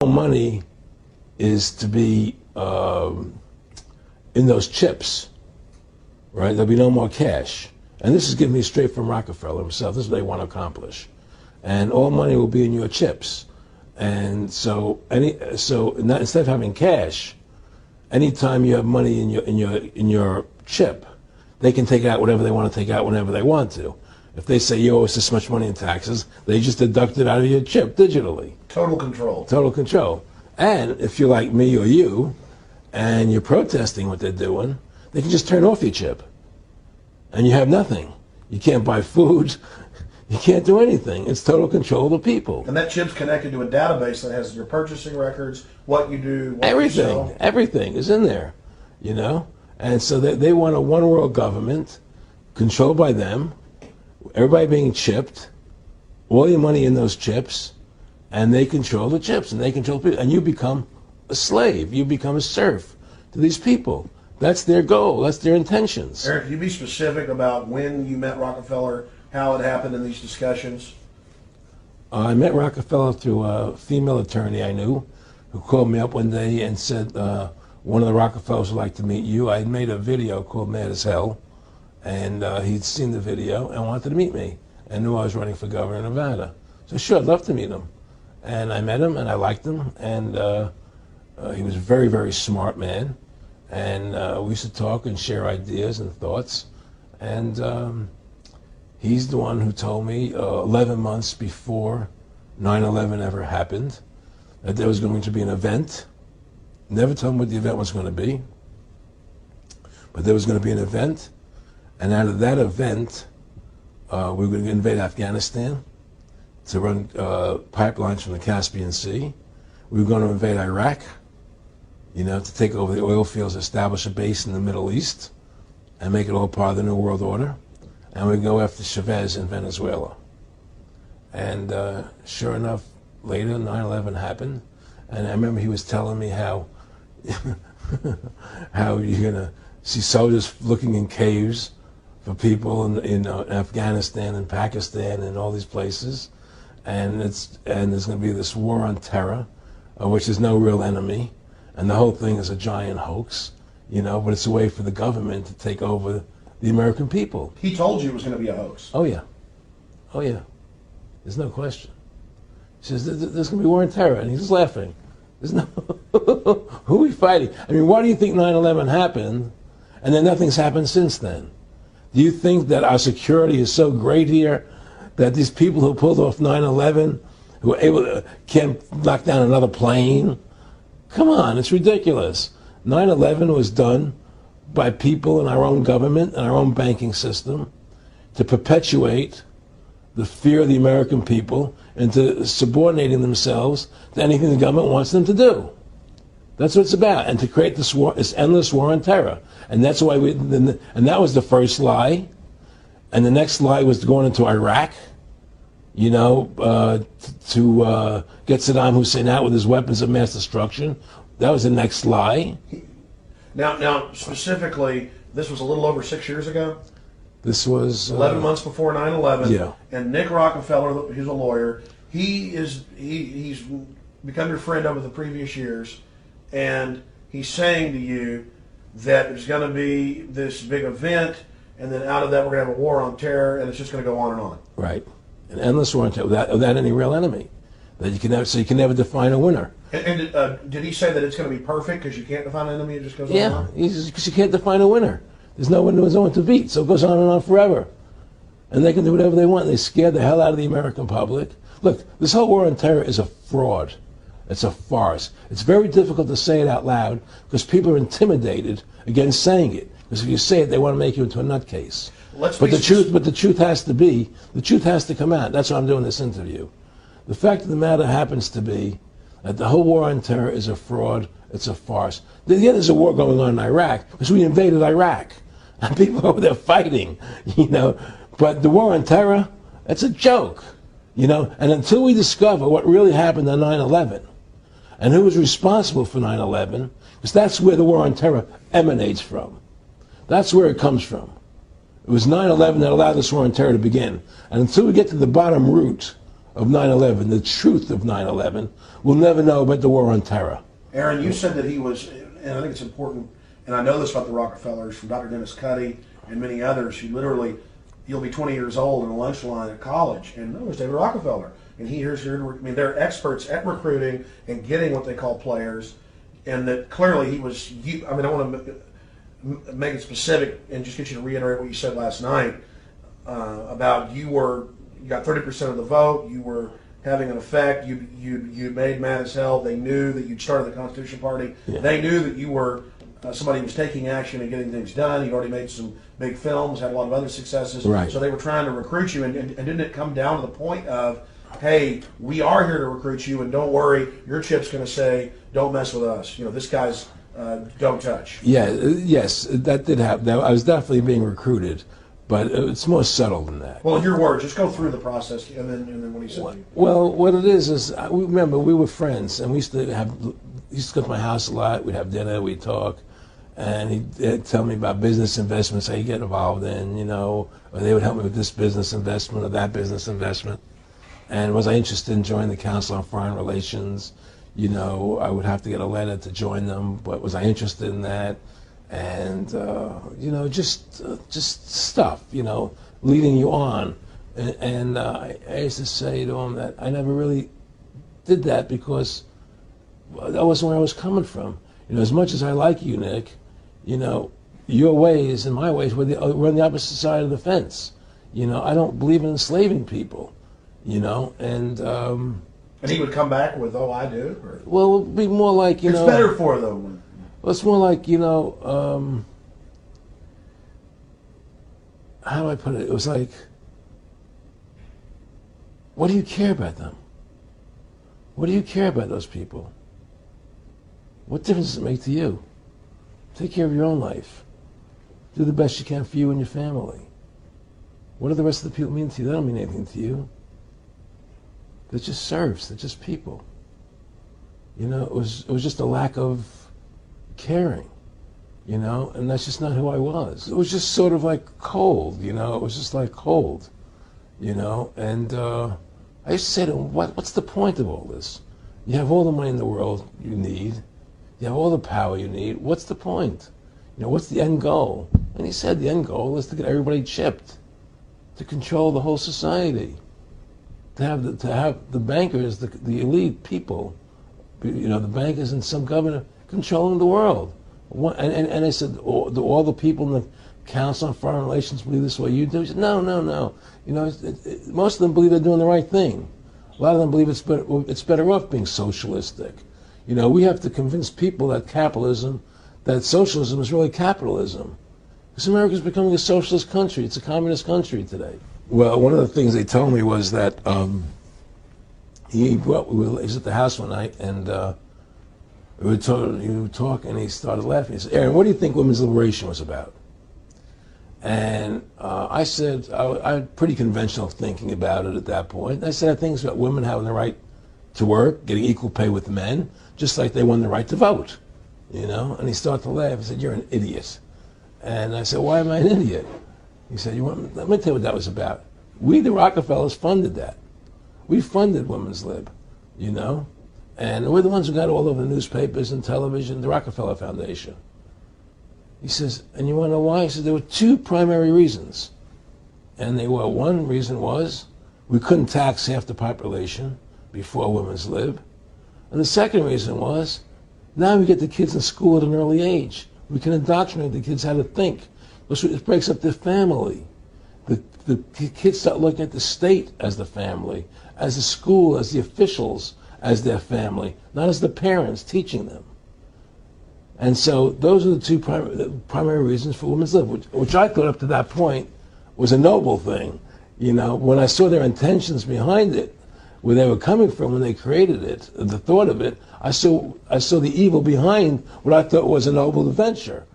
money is to be in those chips, right? There'll be no more cash. And this is giving me straight from Rockefeller himself. This is what they want to accomplish. And all money will be in your chips. And so instead of having cash, anytime you have money in your chip, they can take out whatever they want to take out whenever they want to. If they say you owe us this much money in taxes, they just deduct it out of your chip digitally. Total control. Total control. And if you're like me or you, and you're protesting what they're doing, they can just turn off your chip. And you have nothing. You can't buy food. You can't do anything. It's total control of the people. And that chip's connected to a database that has your purchasing records, what you do, what everything, you sell. Everything is in there, you know? And so they want a one world government controlled by them, everybody being chipped, all your money in those chips, and they control the chips, and they control people. And you become a slave. You become a serf to these people. That's their goal. That's their intentions. Eric, can you be specific about when you met Rockefeller, how it happened in these discussions? I met Rockefeller through a female attorney I knew who called me up one day and said, one of the Rockefellers would like to meet you. I made a video called Mad as Hell, and he'd seen the video and wanted to meet me and knew I was running for governor of Nevada. So sure, I'd love to meet him. And I met him and I liked him, and he was a very, very smart man. And we used to talk and share ideas and thoughts. And he's the one who told me 11 months before 9/11 ever happened that there was going to be an event. Never told me what the event was going to be, but there was going to be an event. And out of that event, we were going to invade Afghanistan to run pipelines from the Caspian Sea. We were going to invade Iraq, you know, to take over the oil fields, establish a base in the Middle East, and make it all part of the New World Order. And we'd go after Chavez in Venezuela. And sure enough, later 9/11 happened. And I remember he was telling me how how you're going to see soldiers looking in caves for people in Afghanistan and Pakistan and all these places. And there's going to be this war on terror, which is no real enemy. And the whole thing is a giant hoax, you know, but it's a way for the government to take over the American people. He told you it was going to be a hoax. Oh, yeah. Oh, yeah. There's no question. He says, there's going to be war on terror. And he's laughing. There's no... Who are we fighting? I mean, why do you think 9/11 happened and then nothing's happened since then? Do you think that our security is so great here that these people who pulled off 9/11, who were able to, can't knock down another plane? Come on, it's ridiculous. 9/11 was done by people in our own government and our own banking system to perpetuate the fear of the American people into subordinating themselves to anything the government wants them to do. That's what it's about, and to create this war, this endless war on terror. And that's why and that was the first lie. And the next lie was going into Iraq, you know, to get Saddam Hussein out with his weapons of mass destruction. That was the next lie. Now, specifically, this was a little over 6 years ago. This was 11 months before 9/11. Yeah. And Nick Rockefeller, who's a lawyer, he's become your friend over the previous years, and he's saying to you that there's going to be this big event, and then out of that we're going to have a war on terror, and it's just going to go on and on. Right. An endless war on terror without any real enemy. That you can never, so you can never define a winner. And did he say that it's going to be perfect because you can't define an enemy? It just goes on and on? Yeah, because you can't define a winner. There's no one to beat, so it goes on and on forever. And they can do whatever they want. They scare the hell out of the American public. Look, this whole war on terror is a fraud. It's a farce. It's very difficult to say it out loud because people are intimidated against saying it. Because if you say it, they want to make you into a nutcase. But the truth has to come out. That's why I'm doing this interview. The fact of the matter happens to be that the whole war on terror is a fraud. It's a farce. Yeah, there's a war going on in Iraq because we invaded Iraq. And people over there fighting, you know. But the war on terror, it's a joke, you know. And until we discover what really happened on 9/11 and who was responsible for 9/11, because that's where the war on terror emanates from. That's where it comes from. It was 9/11 that allowed this war on terror to begin. And until we get to the bottom root of 9/11, the truth of 9/11, we'll never know about the war on terror. Aaron, you said that he was, and I think it's important, and I know this about the Rockefellers from Dr. Dennis Cuddy and many others who literally, you'll be 20 years old in a lunch line at college, and no, there's David Rockefeller. And they're experts at recruiting and getting what they call players, and that clearly he was, I want to make it specific and just get you to reiterate what you said last night about you got 30% of the vote, you were having an effect, you made mad as hell, they knew that you'd started the Constitution Party, they knew that you were somebody who was taking action and getting things done, you'd already made some big films, had a lot of other successes, right. So they were trying to recruit you, and didn't it come down to the point of, hey, we are here to recruit you, and don't worry, your chip's going to say, don't mess with us. This guy's don't touch. Yeah, yes, that did happen. I was definitely being recruited, but it's more subtle than that. Well, in your words, just go through the process, and then what he said to you. Well, what it is remember, we were friends, and we used to go to my house a lot. We'd have dinner, we'd talk, and he'd tell me about business investments, how you get involved in, or they would help me with this business investment or that business investment. And was I interested in joining the Council on Foreign Relations? I would have to get a letter to join them, but was I interested in that? And, just stuff, leading you on. And I used to say to him that I never really did that because that wasn't where I was coming from. As much as I like you, Nick, your ways and my ways, we're on the opposite side of the fence. I don't believe in enslaving people. And he would come back with, "Oh, I do." Or? Well, it would be more like it's better for them. Well, it's more like how do I put it? It was like, what do you care about them? What do you care about those people? What difference does it make to you? Take care of your own life. Do the best you can for you and your family. What do the rest of the people mean to you? They don't mean anything to you. They're just serfs. They're just people. It was just a lack of caring, and that's just not who I was. It was just sort of like cold, it was just like cold, and I used to say to him, what's the point of all this? You have all the money in the world you need. You have all the power you need. What's the point? What's the end goal? And he said the end goal is to get everybody chipped, to control the whole society. To have the bankers, the elite people, the bankers and some governor controlling the world. And I said, all the people in the Council on Foreign Relations believe this way you do? He said, no. Most of them believe they're doing the right thing. A lot of them believe it's better off being socialistic. We have to convince people that socialism is really capitalism. Because America's becoming a socialist country. It's a communist country today. Well, one of the things they told me was that he was at the house one night, and we were talking, and he started laughing. He said, "Aaron, what do you think women's liberation was about?" And I said, I had pretty conventional thinking about it at that point. I said, I think it's about women having the right to work, getting equal pay with men, just like they won the right to vote, And he started to laugh. He said, "You're an idiot." And I said, "Why am I an idiot?" He said, let me tell you what that was about. We, the Rockefellers, funded that. We funded women's lib, And we're the ones who got all over the newspapers and television, the Rockefeller Foundation. He says, and you want to know why? He says, there were two primary reasons. And one reason was we couldn't tax half the population before women's lib. And the second reason was, now we get the kids in school at an early age. We can indoctrinate the kids how to think. It breaks up their family. The kids start looking at the state as the family, as the school, as the officials, as their family, not as the parents teaching them. And so those are the two primary reasons for women's lib, which I thought up to that point was a noble thing. When I saw their intentions behind it, where they were coming from when they created it, the thought of it, I saw the evil behind what I thought was a noble venture.